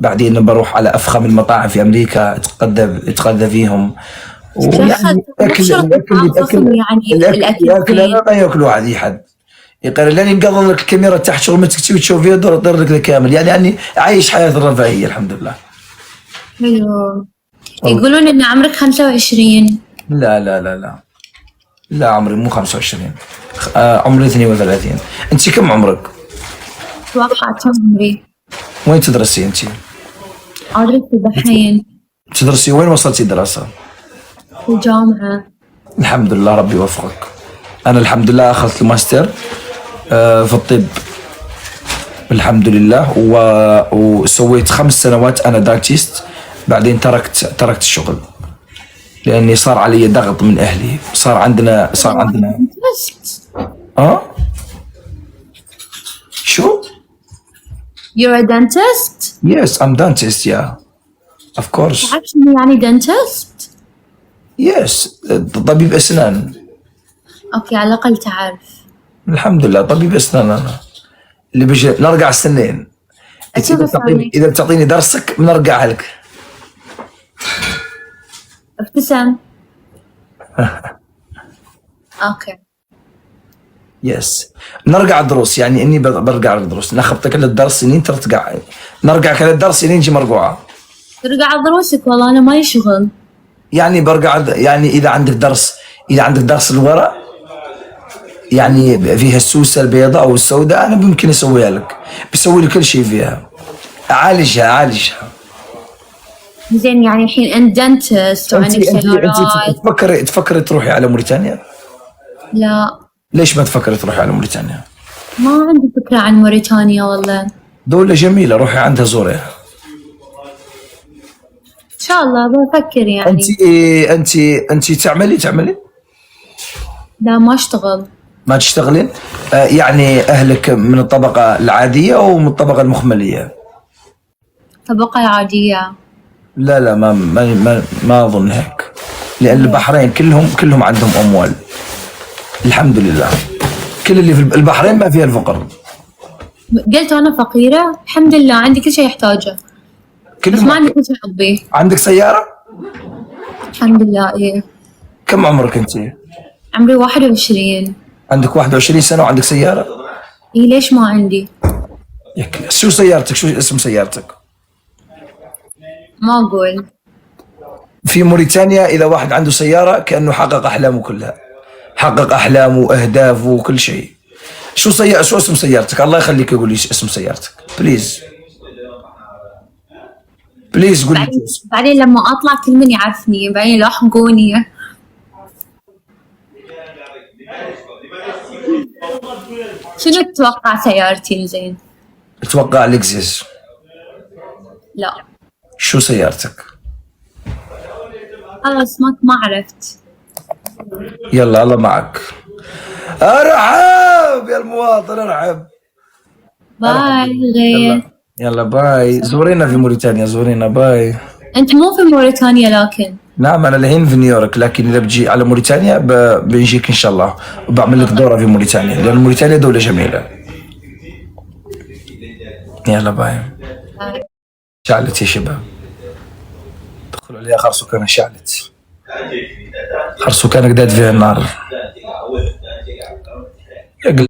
بعدين بروح على افخم المطاعم في امريكا، اتغدى فيهم. شيخ ويعني مو بشرط الاكل متعصص يعني الأكل ياكل زين. انا ما ياكل واحد اي حد. يقرر لين ينقض لك الكاميرا تحت شغلتك تسوي تشوف فيها دور يطير لك كامل، يعني عايش حياه الرفاهيه الحمد لله. حلو. والله يقولون إن عمرك 25. لا لا لا لا، لا عمري مو 25. عمري 32. انت كم عمرك؟ أتوقع كم عمري. وين تدرسي انت؟ أدرس في البحرين تدرسي وين وصلتي دراسه؟ في الجامعة. الحمد لله ربي يوفقك. انا الحمد لله اخذت الماستر في الطب الحمد لله، وسويت 5 سنوات انا دانتيست. بعدين تركت الشغل لاني صار علي ضغط من اهلي. صار عندنا Dentist. اه شو؟ You're a dentist؟ Yes, I'm dentist, yeah. Of course. تعرف شنو يعني dentist؟ Yes, طبيب اسنان. أوكي، على الأقل تعرف. الحمد لله طبيب اسنان انا. اللي بيجي نرجع السنين. أشوف أسوي. اذا بتعطيني درسك بنرجعها لك. ابتسم. أوكي. يس، نرجع الدروس، يعني اني برجع الدروس، نخبط كل الدرس سنين ترجع، نرجع كل الدرس سنين نجي مرجوعه. ترجع دروسك، والله أنا مالي شغل. يعني برجع، يعني اذا عندك درس الورق، يعني فيها السوسه البيضاء او السوداء، انا ممكن اسويها لك، بسوي لك كل شيء فيها، اعالجها. زين، يعني الحين أنت dentist وعندك سيارات. تفكري تروحي على موريتانيا؟ لا، ليش ما تفكري تروحي على موريتانيا؟ ما عندي فكرة عن موريتانيا والله. دولة جميلة، روحي عندها زوريها. إن شاء الله بفكر يعني. انت تعملي؟ لا، ما أشتغل. ما تشتغلين؟ يعني اهلك من الطبقة العادية او من الطبقة المخملية؟ طبقة عادية. لا ما اظن هيك، لان البحرين كلهم عندهم اموال الحمد لله. كل اللي في البحرين ما فيها الفقر. قلت أنا فقيرة؟ الحمد لله عندي كل شيء أحتاجه، بس ما عندي كل شيء أبيه. عندك سيارة؟ الحمد لله. إيه. كم عمرك انت؟ عمري 21. عندك 21 سنة وعندك سيارة؟ إيه، ليش ما عندي؟ شو سيارتك؟ شو اسم سيارتك؟ ما أقول. في موريتانيا إذا واحد عنده سيارة كأنه حقق أحلامه كلها، حقق أحلامه وأهدافه وكل شيء. شو اسم سيارتك؟ الله يخليك قولي اسم سيارتك بليز. قولي. بعدين لما أطلع كل من يعرفني، بعدين يلاحقوني. شنو تتوقع سيارتي زين؟ اتوقع لكزس. لا. شو سيارتك؟ خلاص ما عرفت. يلا الله معك. ارحب يا المواطن، ارحب. باي غير. يلا باي، زورينا في موريتانيا، زورينا باي. انت مو في موريتانيا لكن. نعم انا الحين في نيويورك، لكن اذا بجي على موريتانيا بنجيك ان شاء الله، وبعمل لك دوره في موريتانيا، لان موريتانيا دوله جميله. يلا باي. شعلت يا شباب، دخلوا عليها خرسوكانه شعلت، خرسوكانه قداد فيها النار.